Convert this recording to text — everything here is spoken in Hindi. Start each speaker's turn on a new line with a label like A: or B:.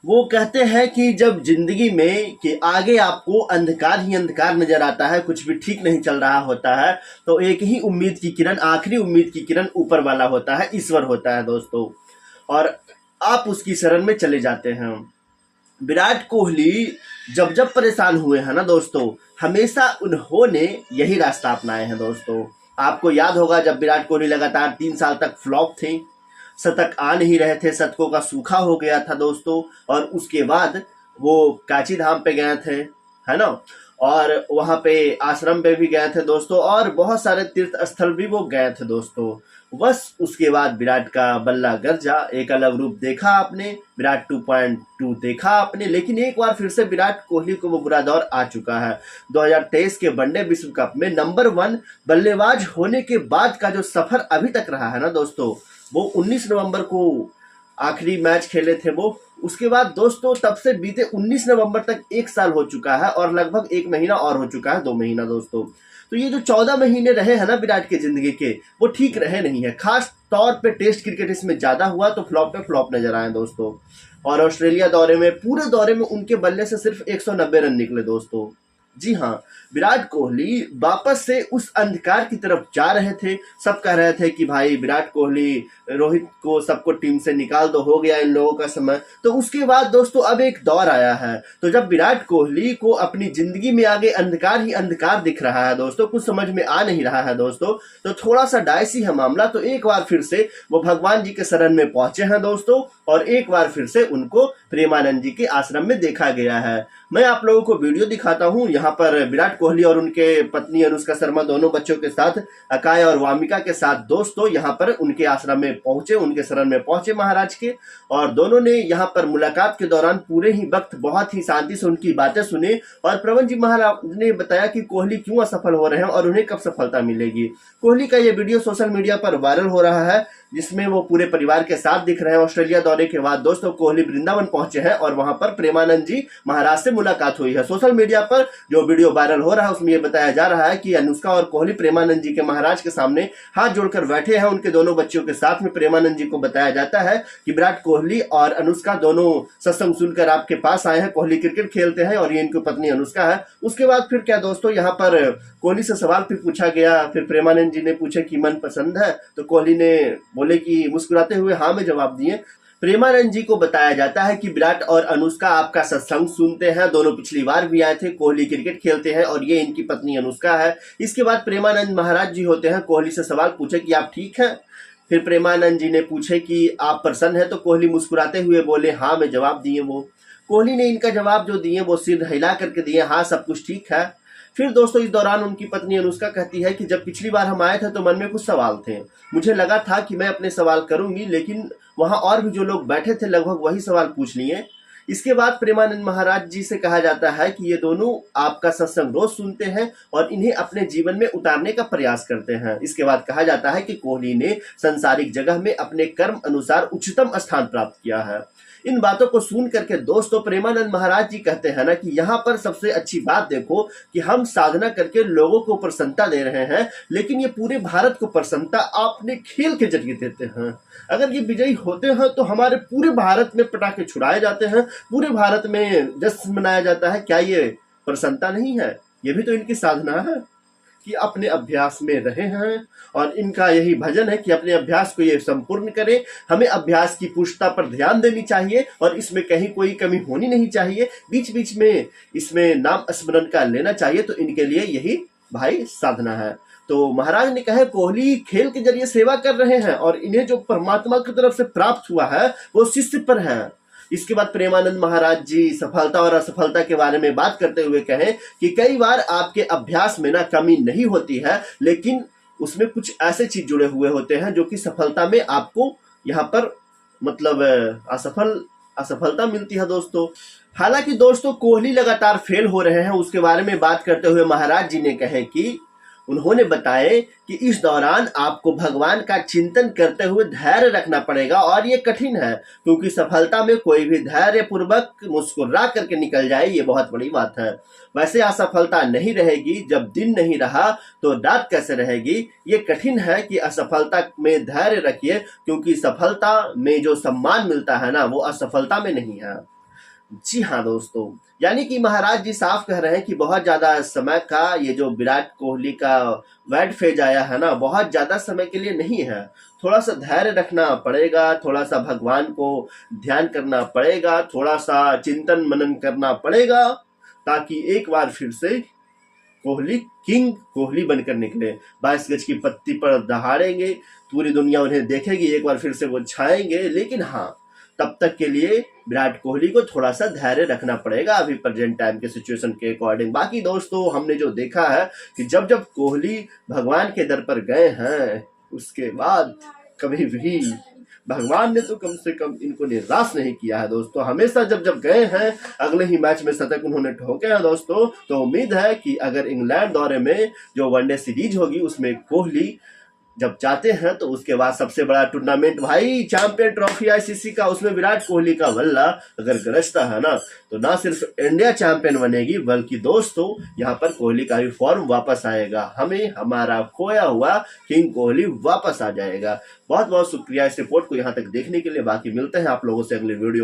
A: वो कहते हैं कि जब जिंदगी में कि आगे आपको अंधकार ही अंधकार नजर आता है, कुछ भी ठीक नहीं चल रहा होता है, तो एक ही उम्मीद की किरण, आखिरी उम्मीद की किरण ऊपर वाला होता है, ईश्वर होता है दोस्तों। और आप उसकी शरण में चले जाते हैं। विराट कोहली जब जब परेशान हुए हैं ना दोस्तों, हमेशा उन्होंने यही रास्ता अपनाए हैं दोस्तों। आपको याद होगा जब विराट कोहली लगातार 3 साल तक फ्लॉप थे, शतक आ नहीं रहे थे, शतकों का सूखा हो गया था दोस्तों, और उसके बाद वो काची धाम पे गए थे, है ना, और वहां पे आश्रम पे भी गए थे दोस्तों, और बहुत सारे तीर्थ स्थल भी वो गए थे दोस्तों। बस उसके बाद विराट का बल्ला गरजा, एक अलग रूप देखा आपने, विराट 2.2 देखा आपने। लेकिन एक बार फिर से विराट कोहली को वो बुरा दौर आ चुका है। 2023 के वनडे विश्व कप में नंबर 1 बल्लेबाज होने के बाद का जो सफर अभी तक रहा है ना दोस्तों, वो 19 नवंबर को आखिरी मैच खेले थे वो। उसके बाद दोस्तों तब से बीते 19 नवंबर तक 1 साल हो चुका है, और लगभग 1 महीना और हो चुका है, 2 महीना दोस्तों। तो ये जो 14 महीने रहे हैं ना विराट के जिंदगी के, वो ठीक रहे नहीं है। खास तौर पे टेस्ट क्रिकेट इसमें ज्यादा हुआ तो फ्लॉप पे फ्लॉप नजर आए दोस्तों। और ऑस्ट्रेलिया दौरे में, पूरे दौरे में उनके बल्ले से सिर्फ 190 रन निकले दोस्तों। जी हाँ, विराट कोहली वापस से उस अंधकार की तरफ जा रहे थे। सब कह रहे थे कि भाई विराट कोहली, रोहित को सबको टीम से निकाल दो, हो गया इन लोगों का समय। तो उसके बाद दोस्तों अब एक दौर आया है। तो जब विराट कोहली को अपनी जिंदगी में आगे अंधकार ही अंधकार दिख रहा है दोस्तों, कुछ समझ में आ नहीं रहा है दोस्तों, तो थोड़ा सा डायसी है मामला। तो एक बार फिर से वो भगवान जी के शरण में पहुंचे हैं दोस्तों, और एक बार फिर से उनको प्रेमानंद जी के आश्रम में देखा गया है। मैं आप लोगों को वीडियो दिखाता हूं। यहाँ पर विराट कोहली और उनके पत्नी अनुष्का शर्मा दोनों बच्चों के साथ, अकाय और वामिका के साथ दोस्तों यहाँ पर उनके आश्रम में पहुंचे, उनके शरण में पहुंचे महाराज के। और दोनों ने यहाँ पर मुलाकात के दौरान पूरे ही वक्त बहुत ही शांति से उनकी बातें सुने। और प्रवन जी महाराज ने बताया कि कोहली क्यों असफल हो रहे हैं और उन्हें कब सफलता मिलेगी। कोहली का ये वीडियो सोशल मीडिया पर वायरल हो रहा है, जिसमें वो पूरे परिवार के साथ दिख रहे हैं। ऑस्ट्रेलिया दौरे के बाद दोस्तों कोहली वृंदावन पहुंचे हैं और वहां पर प्रेमानंद जी महाराज से मुलाकात हुई है। सोशल मीडिया पर जो वीडियो वायरल हो रहा है उसमें ये बताया जा रहा है कि अनुष्का और कोहली प्रेमानंद जी के महाराज के सामने हाथ जोड़कर बैठे हैं, उनके दोनों बच्चों के साथ में। प्रेमानंद जी को बताया जाता है कि विराट कोहली और अनुष्का दोनों सत्संग सुनकर आपके पास आए हैं, कोहली क्रिकेट खेलते हैं और ये इनकी पत्नी अनुष्का है। उसके बाद फिर क्या दोस्तों, यहाँ पर कोहली से सवाल फिर पूछा गया। फिर प्रेमानंद जी ने पूछे कि मन पसंद है, तो कोहली ने बोले कि मुस्कुराते हुए हाँ में जवाब दिए। प्रेमानंद जी को बताया जाता है कि विराट और अनुष्का आपका सत्संग सुनते हैं, दोनों पिछली बार भी आए थे, कोहली क्रिकेट खेलते हैं और ये इनकी पत्नी अनुष्का है। इसके बाद प्रेमानंद महाराज जी होते हैं, कोहली से सवाल पूछे कि आप ठीक हैं। फिर प्रेमानंद जी ने पूछे कि आप प्रसन्न है, तो कोहली मुस्कुराते हुए बोले हाँ में जवाब दिए वो। कोहली ने इनका जवाब जो दिए वो सिर हिला करके दिए, हाँ सब कुछ ठीक है। फिर दोस्तों इस दौरान उनकी पत्नी अनुष्का कहती है कि जब पिछली बार हम आए थे तो मन में कुछ सवाल थे, मुझे लगा था कि मैं अपने सवाल करूंगी, लेकिन वहां और भी जो लोग बैठे थे लगभग वही सवाल पूछ लिए। इसके बाद प्रेमानंद महाराज जी से कहा जाता है कि ये दोनों आपका सत्संग रोज सुनते हैं और इन्हें अपने जीवन में उतारने का प्रयास करते हैं। इसके बाद कहा जाता है कि कोहली ने संसारिक जगह में अपने कर्म अनुसार उच्चतम स्थान प्राप्त किया है। इन बातों को सुन करके दोस्तों प्रेमानंद महाराज जी कहते हैं ना कि यहाँ पर सबसे अच्छी बात देखो कि हम साधना करके लोगों को प्रसन्नता दे रहे हैं, लेकिन ये पूरे भारत को प्रसन्नता आपने खेल के जरिए देते हैं। अगर ये विजयी होते हैं तो हमारे पूरे भारत में पटाखे छुड़ाए जाते हैं, पूरे भारत में जश्न मनाया जाता है। क्या ये प्रसन्नता नहीं है? ये भी तो इनकी साधना है कि अपने अभ्यास में रहे हैं, और इनका यही भजन है कि अपने अभ्यास को ये संपूर्ण करें। हमें अभ्यास की पुष्टता पर ध्यान देनी चाहिए और इसमें कहीं कोई कमी होनी नहीं चाहिए। बीच बीच में इसमें नाम स्मरण का लेना चाहिए। तो इनके लिए यही भाई साधना है। तो महाराज ने कहा कोहली खेल के जरिए सेवा कर रहे हैं और इन्हें जो परमात्मा की तरफ से प्राप्त हुआ है वो शिष्य पर है। इसके बाद प्रेमानंद महाराज जी सफलता और असफलता के बारे में बात करते हुए कहें कि कई बार आपके अभ्यास में ना कमी नहीं होती है, लेकिन उसमें कुछ ऐसे चीज जुड़े हुए होते हैं जो कि सफलता में आपको यहाँ पर मतलब असफलता मिलती है दोस्तों। हालांकि दोस्तों कोहली लगातार फेल हो रहे हैं, उसके बारे में बात करते हुए महाराज जी ने कहे कि उन्होंने बताए कि इस दौरान आपको भगवान का चिंतन करते हुए धैर्य रखना पड़ेगा और ये कठिन है, क्योंकि सफलता में कोई भी धैर्य पूर्वक मुस्कुरा करके निकल जाए ये बहुत बड़ी बात है। वैसे असफलता नहीं रहेगी, जब दिन नहीं रहा तो रात कैसे रहेगी। ये कठिन है कि असफलता में धैर्य रखिए, क्योंकि सफलता में जो सम्मान मिलता है ना वो असफलता में नहीं है। जी हाँ दोस्तों, यानी कि महाराज जी साफ कह रहे हैं कि बहुत ज्यादा समय का ये जो विराट कोहली का बैड फेज आया है ना, बहुत ज्यादा समय के लिए नहीं है। थोड़ा सा धैर्य रखना पड़ेगा, थोड़ा सा भगवान को ध्यान करना पड़ेगा, थोड़ा सा चिंतन मनन करना पड़ेगा, ताकि एक बार फिर से कोहली किंग कोहली बनकर निकले। 22 गज की पत्ती पर दहाड़ेंगे, पूरी दुनिया उन्हें देखेगी, एक बार फिर से वो छाएंगे। लेकिन हाँ, तब तक के लिए विराट कोहली को थोड़ा सा धैर्य रखना पड़ेगा अभी प्रेजेंट टाइम के सिचुएशन के अकॉर्डिंग। बाकी दोस्तों, हमने जो देखा है कि जब जब कोहली भगवान के दर पर गए हैं, उसके बाद कभी भी भगवान ने तो कम से कम इनको निराश नहीं किया है दोस्तों। हमेशा जब जब गए हैं, अगले ही मैच में शतक उन्होंने ठोके हैं दोस्तों। तो उम्मीद है कि अगर इंग्लैंड दौरे में जो वनडे सीरीज होगी उसमें कोहली जब जाते हैं, तो उसके बाद सबसे बड़ा टूर्नामेंट भाई चैंपियन ट्रॉफी आईसीसी का, उसमें विराट कोहली का बल्ला अगर गरजता है ना, तो ना सिर्फ इंडिया चैंपियन बनेगी, बल्कि दोस्तों यहाँ पर कोहली का भी फॉर्म वापस आएगा। हमें हमारा खोया हुआ किंग कोहली वापस आ जाएगा। बहुत बहुत शुक्रिया इस रिपोर्ट को यहाँ तक देखने के लिए। बाकी मिलते हैं आप लोगों से अगले वीडियो में।